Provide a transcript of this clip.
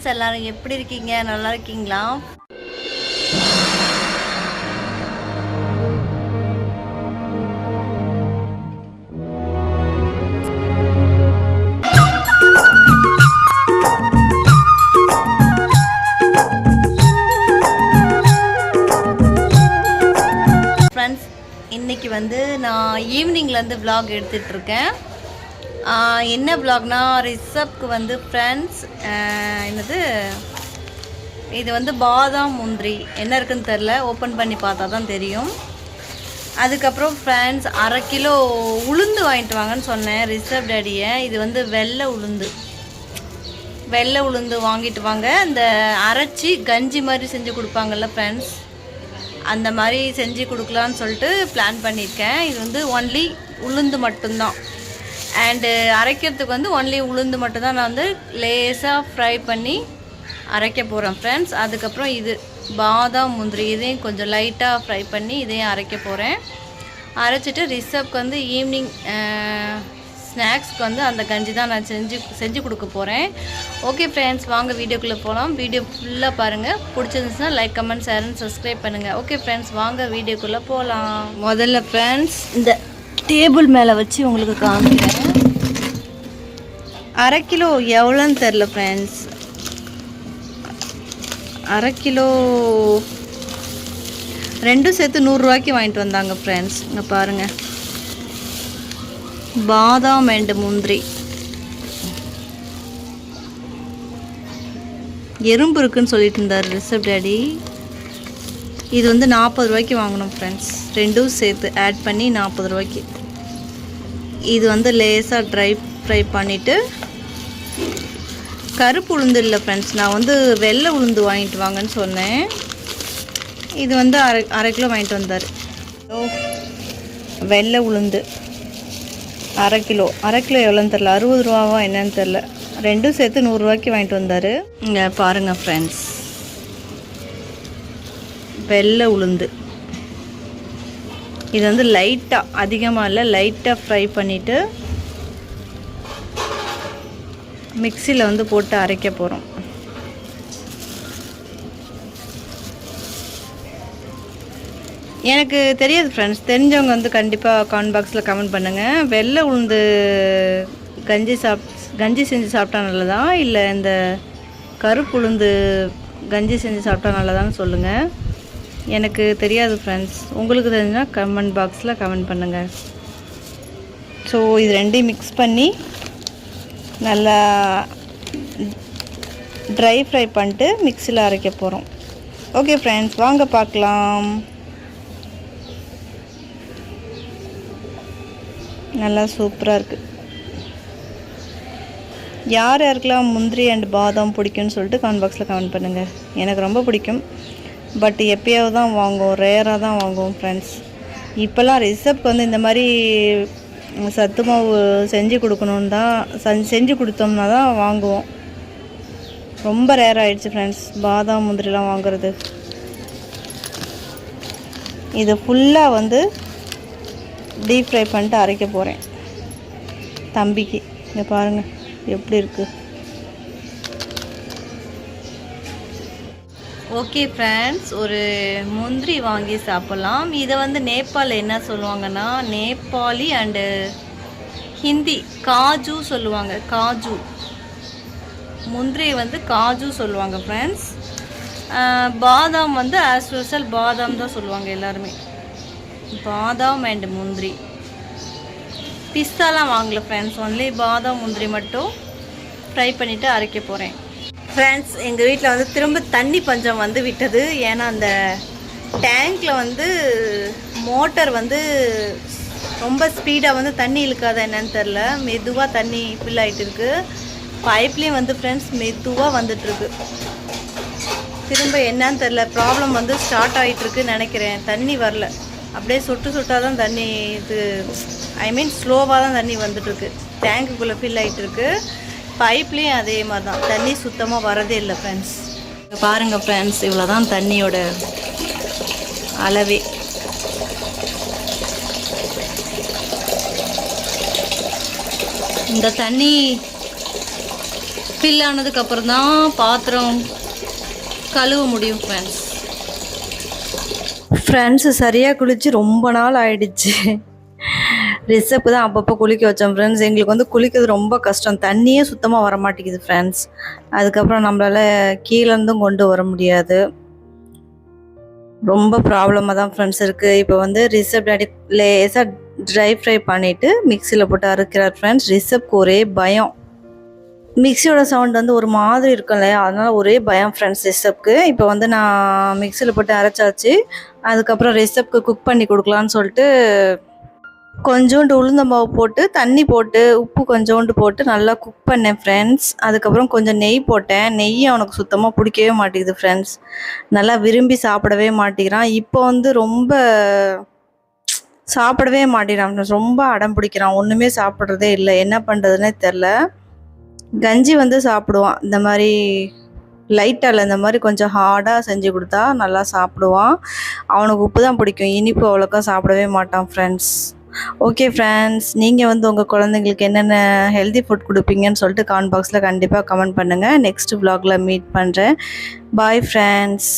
Friends, எல்லாரும் எப்படி இருக்கீங்க? நல்லா இருக்கீங்களா? ஃப்ரெண்ட்ஸ், இன்றைக்கி வந்து நான் ஈவினிங்லேருந்து விலாக் எடுத்துகிட்ருக்கேன். என்ன விலாக்னா, ரிசப்க்கு வந்து ஃப்ரெண்ட்ஸ் என்னது இது வந்து பாதாம் முந்திரி என்ன இருக்குதுன்னு தெரில, ஓப்பன் பண்ணி பார்த்தா தான் தெரியும். அதுக்கப்புறம் ஃப்ரெண்ட்ஸ் 1/2 கிலோ உளுந்து வாங்கிட்டு வாங்கன்னு சொன்னேன் ரிசப் டேடியை. இது வந்து வெள்ளை உளுந்து வாங்கிட்டு வாங்க. இந்த அரைச்சி கஞ்சி மாதிரி செஞ்சு கொடுப்பாங்கள்ல ஃப்ரெண்ட்ஸ், அந்த மாதிரி செஞ்சு கொடுக்கலான்னு சொல்லிட்டு பிளான் பண்ணியிருக்கேன். இது வந்து ஒன்லி உளுந்து மட்டும்தான். அண்டு அரைக்கிறதுக்கு வந்து ஒன்லி உளுந்து மட்டும்தான் நான் வந்து லேசாக ஃப்ரை பண்ணி அரைக்க போகிறேன் ஃப்ரெண்ட்ஸ். அதுக்கப்புறம் இது பாதாம் முந்திரி இதையும் கொஞ்சம் லைட்டாக ஃப்ரை பண்ணி இதையும் அரைக்க போகிறேன். அரைச்சிட்டு ரிசப்க்கு வந்து ஈவினிங் ஸ்நாக்ஸ்க்கு வந்து அந்த கஞ்சி தான் நான் செஞ்சு கொடுக்க போகிறேன். ஓகே ஃப்ரெண்ட்ஸ், வாங்க வீடியோக்குள்ளே போகலாம். வீடியோ ஃபுல்லாக பாருங்கள். பிடிச்சிருந்துச்சுன்னா like, comment, share and subscribe பண்ணுங்கள். ஓகே ஃப்ரெண்ட்ஸ், வாங்க வீடியோக்குள்ளே போகலாம். முதல்ல ஃப்ரெண்ட்ஸ் இந்த டேபிள் மேலே வச்சு உங்களுக்கு காமிக்கிறேன். 1/2 கிலோ எவ்வளோன்னு தெரில ஃப்ரெண்ட்ஸ். 1/2 கிலோ ரெண்டும் சேர்த்து 100 ரூபாய்க்கு வாங்கிட்டு வந்தாங்க ஃப்ரெண்ட்ஸ். இங்கே பாருங்கள், பாதாம் அண்ட் முந்திரி. எறும்பு இருக்குன்னு சொல்லிட்டு இருந்தார் ரிசப் டேடி. இது வந்து 40 ரூபாய்க்கு வாங்கணும் ஃப்ரெண்ட்ஸ். ரெண்டும் சேர்த்து ஆட் பண்ணி 40 ரூபாய்க்கு. இது வந்து லேசாக ட்ரை ஃப்ரை பண்ணிவிட்டு, கருப்பு உளுந்து இல்லை ஃப்ரெண்ட்ஸ், நான் வந்து வெள்ளை உளுந்து வாங்கிட்டு வாங்கன்னு சொன்னேன். இது வந்து அரை கிலோ வாங்கிட்டு வந்தார். வெள்ளை உளுந்து 1/2 கிலோ எவ்வளோன்னு தெரில, 60 ரூபாவா என்னன்னு தெரில. ரெண்டும் சேர்த்து 100 ரூபாய்க்கு வாங்கிட்டு வந்தார். இங்கே பாருங்கள் ஃப்ரெண்ட்ஸ், வெள்ளை உளுந்து. இது வந்து லைட்டாக, அதிகமாக இல்லை, லைட்டாக ஃப்ரை பண்ணிவிட்டு மிக்சியில் வந்து போட்டு அரைக்க போகிறோம். எனக்கு தெரியாது ஃப்ரெண்ட்ஸ், தெரிஞ்சவங்க வந்து கண்டிப்பாக கமெண்ட் பாக்ஸில் கமெண்ட் பண்ணுங்கள். வெள்ளை உளுந்து கஞ்சி செஞ்சு சாப்பிட்டா நல்லதா, இல்லை இந்த கருப்பு உளுந்து கஞ்சி செஞ்சு சாப்பிட்டா நல்லதான்னு சொல்லுங்கள். எனக்கு தெரியாது ஃப்ரெண்ட்ஸ், உங்களுக்கு தெரிஞ்சால் கமெண்ட் பாக்ஸில் கமெண்ட் பண்ணுங்கள். ஸோ இது ரெண்டையும் மிக்ஸ் பண்ணி நல்லா ட்ரை ஃப்ரை பண்ணிட்டு மிக்சியில் அரைக்க போகிறோம். ஓகே ஃப்ரெண்ட்ஸ், வாங்க பார்க்கலாம். நல்லா சூப்பராக இருக்குது. யார் யாருக்கெல்லாம் முந்திரி அண்ட் பாதாம் பிடிக்கும்னு சொல்லிட்டு கமெண்ட் பாக்ஸில் கமெண்ட் பண்ணுங்கள். எனக்கு ரொம்ப பிடிக்கும், பட் எப்பயாவது தான் வாங்குவோம், ரேராக தான் வாங்குவோம் ஃப்ரெண்ட்ஸ். இப்போல்லாம் ரிசப்க்கு வந்து இந்த மாதிரி சத்து மாவு செஞ்சு கொடுக்கணுன்னு தான் செஞ்சு கொடுத்தோம்னா தான் வாங்குவோம். ரொம்ப ரேர் ஆகிடுச்சு ஃப்ரெண்ட்ஸ் பாதாம் முந்திரிலாம் வாங்குறது. இது ஃபுல்லாக வந்து டீப் ஃப்ரை பண்ணிட்டு அரைக்க போகிறேன் தம்பிக்கு. இங்கே பாருங்கள் எப்படி இருக்குது. ஓகே ஃப்ரெண்ட்ஸ், ஒரு முந்திரி வாங்கி சாப்பிட்லாம். இதை வந்து நேபாளில் என்ன சொல்லுவாங்கன்னா, நேபாளி அண்டு ஹிந்தி காஜு சொல்லுவாங்க. காஜு முந்திரி வந்து காஜு சொல்லுவாங்க ஃப்ரெண்ட்ஸ். பாதாம் வந்து ஆஸ் யூசுவல் பாதாம் தான் சொல்லுவாங்க எல்லாருமே. பாதாம் அண்டு முந்திரி. பிஸ்தாலாம் வாங்கல ஃப்ரெண்ட்ஸ், ஒன்லி பாதாம் முந்திரி மட்டும் ஃப்ரை பண்ணிவிட்டு அரைக்க போகிறேன். ஃப்ரெண்ட்ஸ், எங்கள் வீட்டில் வந்து திரும்ப தண்ணி பஞ்சம் வந்து விட்டது. ஏன்னா அந்த டேங்க்கில் வந்து மோட்டர் வந்து ரொம்ப ஸ்பீடாக வந்து தண்ணி இழுக்காத என்னன்னு தெரில, மெதுவாக தண்ணி ஃபில் ஆகிட்டு இருக்குது. பைப்லேயும் வந்து ஃப்ரெண்ட்ஸ் மெதுவாக வந்துட்டுருக்கு. திரும்ப என்னன்னு தெரில, ப்ராப்ளம் வந்து ஸ்டார்ட் ஆகிட்டுருக்குன்னு நினைக்கிறேன். தண்ணி வரல, அப்படியே சொட்டாக தான் தண்ணி, இது ஸ்லோவாக தான் தண்ணி வந்துட்டுருக்கு. டேங்க்குள்ளே ஃபில் ஆகிட்டுருக்கு. பைப்லேயும் அதே மாதிரி தான், தண்ணி சுத்தமாக வரதே இல்லை ஃப்ரெண்ட்ஸ். பாருங்கள் ஃப்ரெண்ட்ஸ், இவ்வளோ தான் தண்ணியோட அளவே. இந்த தண்ணி ஃபில் ஆனதுக்கப்புறம் தான் பாத்திரம் கழுவ முடியும் ஃப்ரெண்ட்ஸ். ஃப்ரெண்ட்ஸு சரியாக குளித்து ரொம்ப நாள் ஆயிடுச்சு. ரிஷப்க்கு தான் அப்பப்போ குளிக்க வச்சோம் ஃப்ரெண்ட்ஸ். எங்களுக்கு வந்து குளிக்கிறது ரொம்ப கஷ்டம், தண்ணியே சுத்தமாக வர மாட்டேங்குது ஃப்ரெண்ட்ஸ். அதுக்கப்புறம் நம்மளால் கீழேருந்தும் கொண்டு வர முடியாது, ரொம்ப ப்ராப்ளமாக தான் ஃப்ரெண்ட்ஸ் இருக்குது. இப்போ வந்து ரிஷப் டாடி லேசாக ட்ரை ஃப்ரை பண்ணிவிட்டு மிக்சியில் போட்டு அரைக்கிறார் ஃப்ரெண்ட்ஸ். ரிஷப்க்கு ஒரே பயம், மிக்சியோட சவுண்ட் வந்து ஒரு மாதிரி இருக்கும் இல்லையா, அதனால் ஒரே பயம் ஃப்ரெண்ட்ஸ் ரிஷப்க்கு. இப்போ வந்து நான் மிக்சியில் போட்டு அரைச்சாச்சு. அதுக்கப்புறம் ரிஷப்க்கு குக் பண்ணி கொடுக்கலான்னு சொல்லிட்டு கொஞ்சோண்டு உளுந்த மாவு போட்டு தண்ணி போட்டு உப்பு கொஞ்சோண்டு போட்டு நல்லா குக் பண்ணேன் ஃப்ரெண்ட்ஸ். அதுக்கப்புறம் கொஞ்சம் நெய் போட்டேன். நெய் அவனுக்கு சுத்தமாக பிடிக்கவே மாட்டேங்குது ஃப்ரெண்ட்ஸ், நல்லா விரும்பி சாப்பிடவே மாட்டேங்கிறான். இப்போ வந்து ரொம்ப சாப்பிடவே மாட்டேங்கிறான் ஃப்ரெண்ட்ஸ், ரொம்ப அடம் பிடிக்கிறான், ஒன்றுமே சாப்பிட்றதே இல்லை, என்ன பண்ணுறதுனே தெரில. கஞ்சி வந்து சாப்பிடுவான், இந்த மாதிரி லைட்டால் இந்த மாதிரி கொஞ்சம் ஹார்டாக செஞ்சு கொடுத்தா நல்லா சாப்பிடுவான். அவனுக்கு உப்பு தான் பிடிக்கும், இனிப்பு அவ்வளோக்கா சாப்பிடவே மாட்டான் ஃப்ரெண்ட்ஸ். ஓகே ஃப்ரெண்ட்ஸ், நீங்கள் வந்து உங்கள் குழந்தைங்களுக்கு என்னென்ன ஹெல்தி ஃபுட் கொடுப்பீங்கன்னு சொல்லிட்டு கமெண்ட் பாக்ஸில் கண்டிப்பாக கமெண்ட் பண்ணுங்கள். நெக்ஸ்ட் vlogல மீட் பண்ணுறேன். Bye friends.